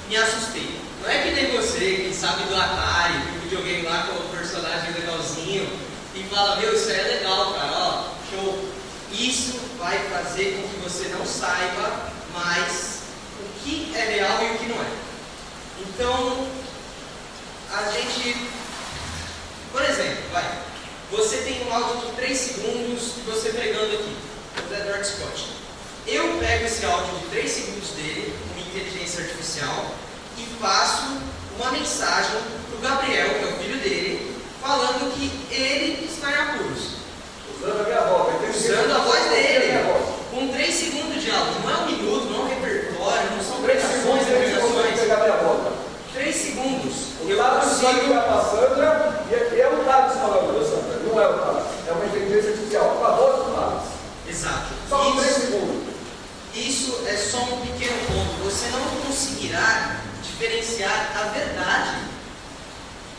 me assustei. Não é que nem você que sabe do Atari, que o videogame lá com o personagem legalzinho, e fala, meu, isso aí é legal, cara, ó, show. Isso vai fazer com que você não saiba mais o que é real e o que não é. Então, a gente, por exemplo, você tem um áudio de 3 segundos de você pregando aqui, o Zé Dark Scott. Eu pego esse áudio de 3 segundos dele, com inteligência artificial, e faço uma mensagem para o Gabriel, que é o filho dele, falando que ele está em apuros. Usando a minha voz. Usando a voz dele. Com 3 segundos de áudio. Não é 1 minuto, não é um repertório, não são 3 segundos ele consegue pegar minha voz. 3 segundos. O Thales sabe que é para a Sandra, e é o Thales falando, Sandra. Não é o Thales. É uma inteligência artificial. Com a voz do Thales. Exato. Só com 3 segundos. Isso é só um pequeno ponto. Você não conseguirá diferenciar a verdade,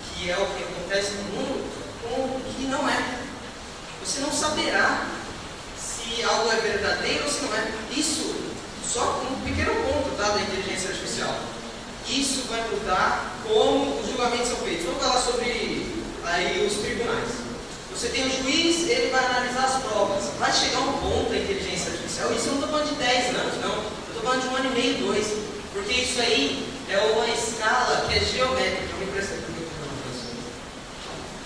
que é o que acontece no mundo, com o que não é. Você não saberá se algo é verdadeiro ou se não é. Isso, só um pequeno ponto, tá, da inteligência artificial. Isso vai mudar como os julgamentos são feitos. Vamos falar sobre aí os tribunais. Você tem o juiz, ele vai analisar as provas. Vai chegar um ponto da inteligência artificial, isso eu não estou falando de 10 anos, não. Eu estou falando de 1 ano e meio, 2. Porque isso aí é uma escala que é geométrica. Me presta aqui.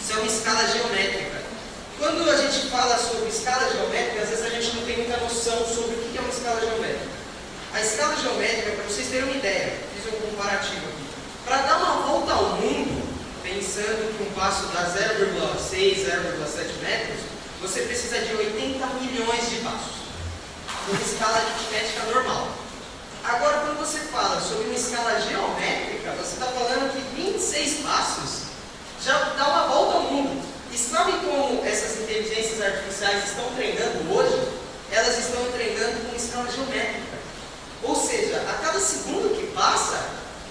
Isso é uma escala geométrica. Quando a gente fala sobre escala geométrica, às vezes a gente não tem muita noção sobre o que é uma escala geométrica. A escala geométrica, para vocês terem uma ideia, fiz um comparativo aqui. Para dar uma volta ao mundo, pensando que um passo dá 0,6, 0,7 metros, você precisa de 80 milhões de passos. Uma escala aritmética normal. Agora, quando você fala sobre uma escala geométrica, você está falando que 26 passos já dá uma volta ao mundo. E sabe como essas inteligências artificiais estão treinando hoje? Elas estão treinando com escala geométrica. Ou seja, a cada segundo que passa,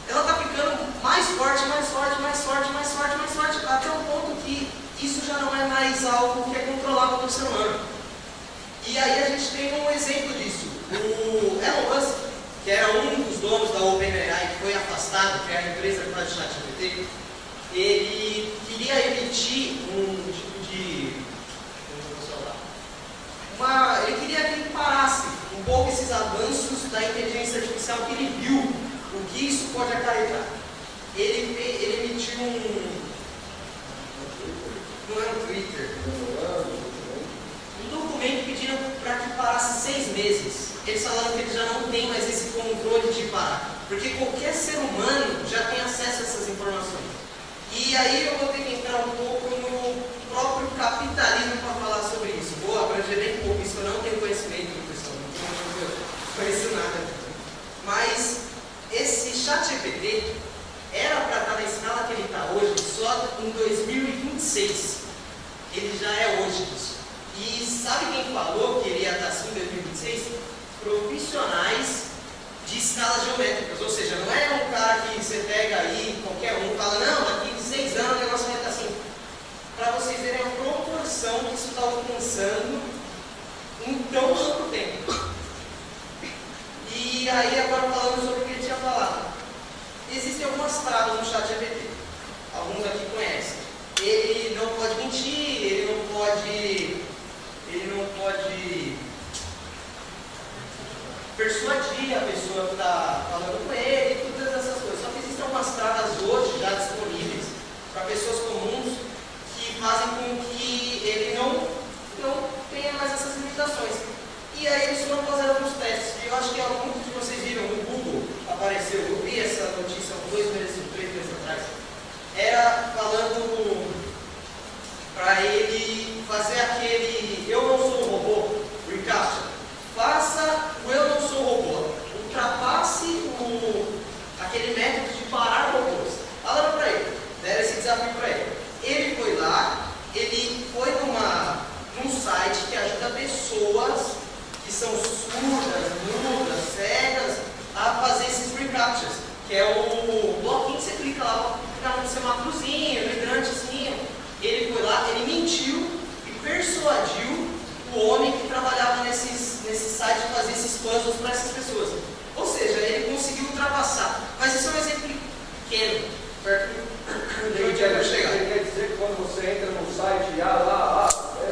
ela está ficando mais forte, mais forte, mais forte, mais forte, mais forte, até o ponto que isso já não é mais algo que é controlável pelo ser humano. E aí a gente tem um exemplo disso. O Elon Musk, que era um dos donos da OpenAI, que foi afastado, que é a empresa que faz o ChatGPT, ele queria emitir um tipo de... ele queria que parasse um pouco esses avanços da inteligência artificial, que ele viu o que isso pode acarretar. Ele emitiu não é um Twitter, um documento pedindo para que parasse 6 meses. Eles falaram que eles já não têm mais esse controle de parar, porque qualquer ser humano já tem acesso a essas informações. E aí eu vou ter que entrar um pouco no próprio capitalismo para falar sobre isso. Vou abranger bem pouco isso, eu não tenho conhecimento, pessoal, não conheço nada. Mas esse ChatGPT era para estar na escala que ele está hoje só em 2026. Ele já é hoje isso. E sabe quem falou que ele ia estar assim em 2026? Profissionais de escalas geométricas. Ou seja, não é um cara que você pega aí, qualquer um, e fala, não, daqui 6 anos o negócio vai estar assim. Para vocês verem a proporção que isso está alcançando em tão pouco tempo. E aí, agora falando sobre o que ele tinha falado. Existem algumas travas no ChatGPT. Alguns aqui conhecem. Ele não pode mentir, ele não pode persuadir a pessoa que está falando com ele, todas essas coisas. Só que existem algumas travas hoje já disponíveis para pessoas comuns que fazem com que ele não tenha mais essas limitações. E aí eles foram fazer alguns testes, e eu acho que muitos de vocês viram, no Google apareceu, eu vi essa notícia há 2 meses, 3 meses atrás, era falando para ele fazer aquele eu não sou um robô, recaptcha. Faça o eu não sou robô, ultrapasse aquele método de parar robôs. Falaram para ele, deram esse desafio para ele. Ele foi lá, ele foi num site que ajuda pessoas que são surdas, mudas, cegas, a fazer esses recaptchas, que é o bloquinho que você clica lá, fica no semáforozinho, no hidrantezinho. Ele foi lá, ele mentiu e persuadiu o homem que trabalhava nesse site de fazer esses puzzles para essas pessoas. Ou seja, ele conseguiu ultrapassar. Mas isso é um exemplo pequeno, perto de onde eu vou chegar. Quer dizer que quando você entra no site,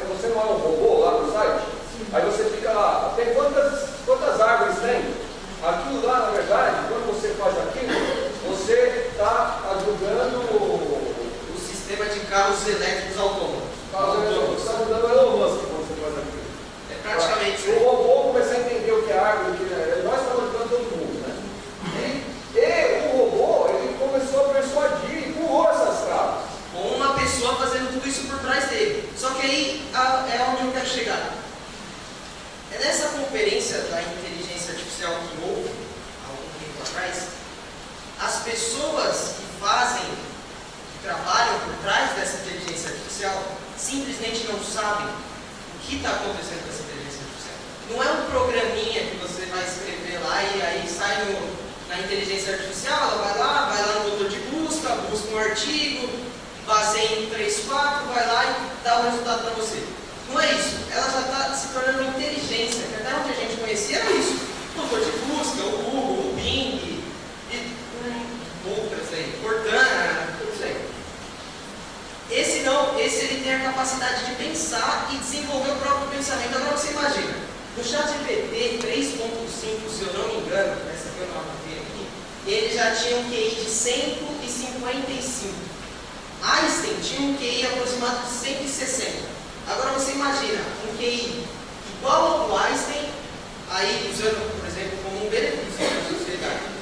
você não é um robô lá no site? Aí você fica lá, tem quantas árvores tem? Aquilo lá, na verdade, quando você faz aquilo, você está ajudando o sistema de carros elétricos autônomos. Você está ajudando o Elon Musk quando você faz aquilo. É praticamente isso. O robô começa a entender o que é árvore, nós estamos ajudando todo mundo, né? E o robô, ele começou a persuadir e empurrou essas travas. Com uma pessoa fazendo tudo isso por trás dele. Só que aí é onde eu quero chegar. É nessa conferência da inteligência artificial que houve, há algum tempo atrás, as pessoas que trabalham por trás dessa inteligência artificial, simplesmente não sabem o que está acontecendo com essa inteligência artificial. Não é um programinha que você vai escrever lá e aí sai na inteligência artificial, ela vai lá no motor de busca um artigo, baseia em 3, 4, vai lá e dá o resultado para você. Não é isso. Ela já está se tornando uma inteligência, que até onde a gente conhecia era isso. O motor de busca, o Google, o Bing, e outras aí, Cortana, tudo isso aí. Esse não, ele tem a capacidade de pensar e desenvolver o próprio pensamento. Agora você imagina, no ChatGPT 3.5, se eu não me engano, essa aqui eu não anotei aqui, ele já tinha um QI de 155. Einstein tinha um QI aproximado de 160. Agora você imagina um QI igual ao do Einstein, aí usando, por exemplo, como um benefício da sociedade.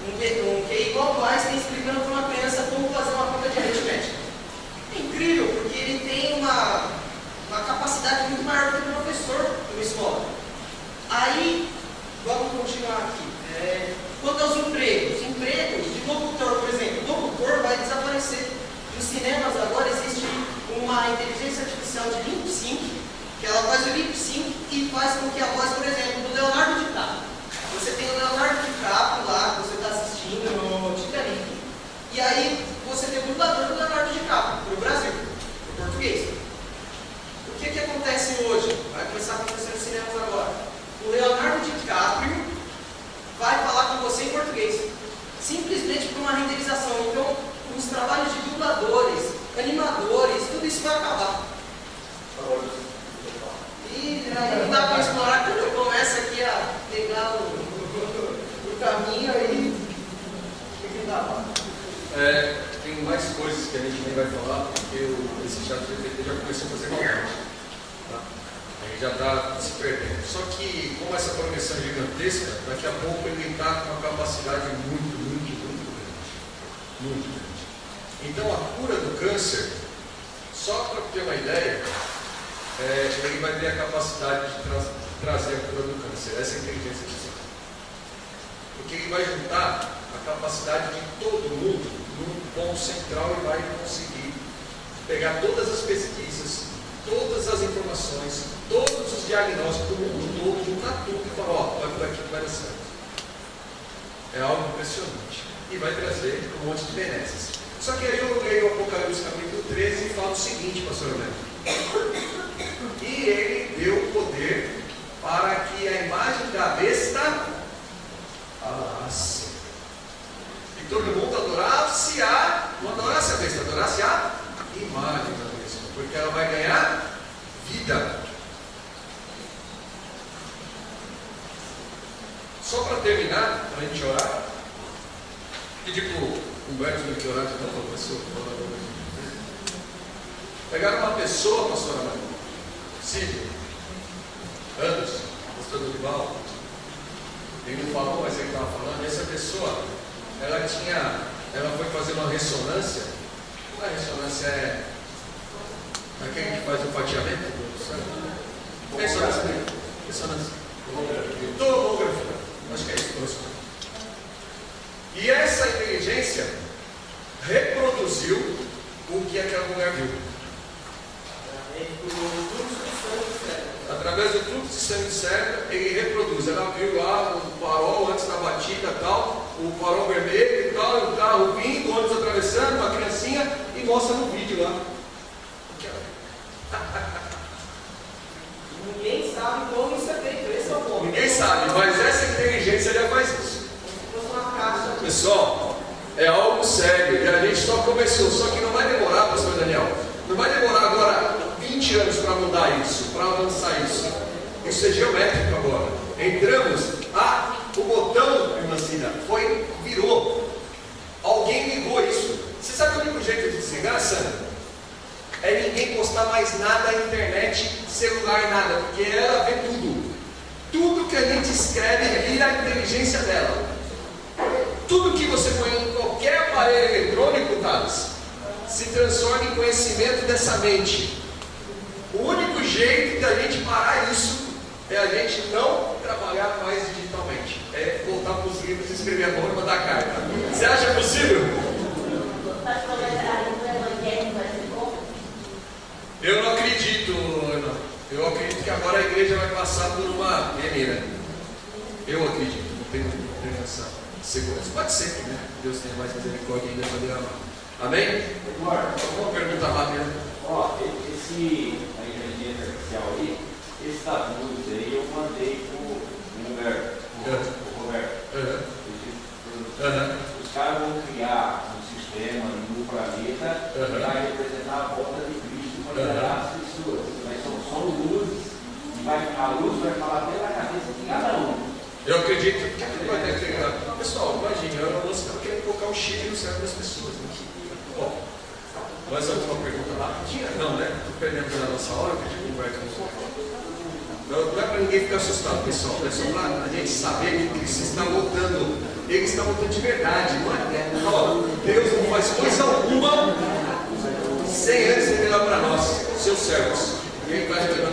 Um QI igual ao do Einstein explicando para uma criança como fazer uma conta de aritmética. É incrível, porque ele tem uma capacidade muito maior do que o professor de uma escola. Aí, vamos continuar aqui. Quanto aos empregos de locutor, por exemplo, o locutor vai desaparecer. Nos cinemas agora existe uma inteligência artificial de lip sync, que ela faz o lip sync e faz com que a voz, por exemplo, do Leonardo DiCaprio. Você tem o Leonardo DiCaprio lá, que você está assistindo no Titanic, e aí você tem o dublador do Leonardo DiCaprio, para o Brasil, para o português. O que acontece hoje? Vai começar a acontecer nos cinemas agora. O Leonardo DiCaprio vai falar com você em português, simplesmente por uma renderização. Então, os trabalhos de dubladores, animadores, tudo isso vai acabar. E aí não dá para explorar quando eu começo aqui a pegar o caminho aí. Fica da hora. Tem mais coisas que a gente nem vai falar, porque esse chat GPT já começou a fazer maldade. Tá? Aí já está se perdendo. Só que, como essa progressão é gigantesca, daqui a pouco ele está com uma capacidade muito grande. Muito grande. Então, a cura do câncer, só para ter uma ideia, ele vai ter a capacidade de trazer a cura do câncer, essa é a inteligência artificial. Porque ele vai juntar a capacidade de todo mundo num ponto central e vai conseguir pegar todas as pesquisas, todas as informações, todos os diagnósticos do mundo todo, juntar tudo e falar, vai por aqui que vai dar certo. É algo impressionante. E vai trazer um monte de benesses. Só que aí eu leio o Apocalipse capítulo 13 e falo o seguinte, pastor Neto. E ele deu poder para que a imagem da besta falasse. E todo mundo adorasse não adorasse a besta, adorasse a imagem da besta. Porque ela vai ganhar vida. Só para terminar, para a gente orar, pedir para o Humberto me orar de novo, pastor. Pegaram uma pessoa, pastora Maria, Cílio, anos, pastor Dorival, ele não falou, mas ele estava falando, essa pessoa, ela foi fazer uma ressonância. A ressonância é aquele que faz o fatiamento do sangue. Ressonância. Tomografia. Acho que é isso. E essa inteligência reproduziu o que aquela mulher viu. Através do fluxo de sangue do cérebro, ele reproduz. Ela viu lá o farol antes da batida e tal, o farol vermelho e tal, e o carro vindo, o ônibus atravessando, uma criancinha, e mostra no vídeo lá. Ninguém sabe como isso é feito, esse é o ponto. Ninguém sabe, mas essa inteligência já faz isso. Pessoal, é algo sério e a gente só começou, só que não vai demorar, pastor Daniel, não vai demorar agora 20 anos para mudar isso, para avançar isso. Isso é geométrico agora. Entramos, o botão, irmãzinha, virou. Alguém ligou isso. Você sabe o único jeito de desligar, Sandra? É ninguém postar mais nada na internet, celular, nada, porque ela vê tudo. Tudo que a gente escreve vira a inteligência dela. Tudo que você põe em qualquer aparelho eletrônico, Thales, se transforma em conhecimento dessa mente. O único jeito da gente parar isso é a gente não trabalhar mais digitalmente. É voltar para os livros, escrever a mão e mandar carta. Você acha possível? Eu não acredito, irmão. Eu acredito que agora a igreja vai passar por uma menina. Eu acredito, não tenho prevenção. Segurança. Pode ser que Deus tenha mais misericórdia ainda para derramar. Amém? Uma pergunta rápida. A inteligência artificial aí, esses dados aí eu mandei para o Roberto. Os caras vão criar um sistema no planeta que vai representar a volta de Cristo para liderar as pessoas. Mas são luzes e a luz vai falar pela cabeça de cada um. Eu acredito que vai ter. Pessoal, chegue no cérebro das pessoas. Né? Bom, mais alguma pergunta rapidinha? Não, né? Estou perdendo a nossa hora, que a gente conversa um pouco. Não é para ninguém ficar assustado, pessoal. É só para a gente saber que Cristo está voltando. Ele está voltando de verdade. Não é? Ó, Deus não faz coisa alguma sem antes revelar para nós, seus servos. E ele vai revelar